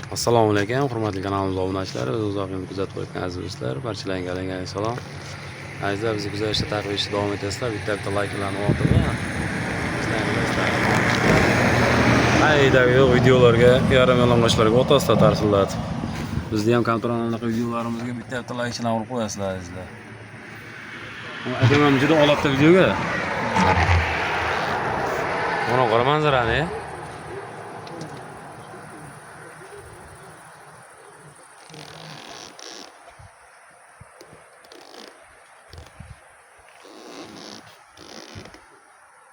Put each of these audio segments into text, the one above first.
Assalomu alaykum, hurmatli kanalimiz obunachilari, o'z uzoqlikni kuzatib qo'ygan aziz do'stlar, barchalarga alaykum. Azizlar, bizni kuzatishda takip etishda davom etasizlar. Bitta like bilan o'tib, haydagi yo'q videolarga, yarim yalang'ochlarga o'tasizlar tarsillatib. Bizni ham kontrollanadigan videolarimizga bitta like bilan urib qo'yasizlar azizlar. Akam juda olapta videoga. Mana qara manzarani.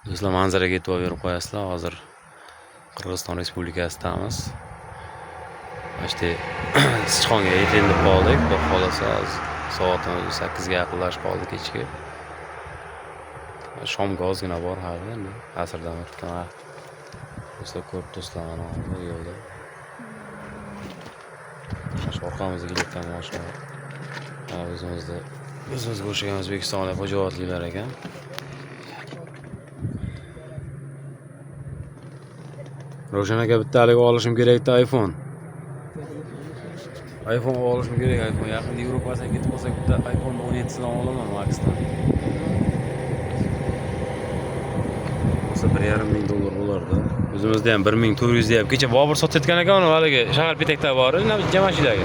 Do'stlar, manzaraga e'tibor berib qo'yasizlar. Hozir Qirg'iziston Respublikasidamiz. Işte Sichqonga yetilib qoldik. Xudo xolasa soatimiz 8 ga yaqinlashib qoldi kechki. Shomga ozgina bor hali endi. Asrdan o'tgan vaqt. Do'stlar, ko'p do'stlar mana bu yo'lda. Shu orqamizga kelayotgan mashina. Mana o'zimizga o'xshagan o'zbekistonlik xo'javatliklar ekan. Ravshan aka, bittalik olishim kerakda iPhone. iPhone olishim kerak, iPhone. Yaqinda Yevropasiga ketib qolsak, bitta iPhone 17 dan olaman Max'dan. Bo'lsa $1,500 bo'lardi. O'zimizda ham 1400 deyap. Kecha Bobur sotayotgan ekan uni haligi shahar petakda bor, nima jamashiydagi.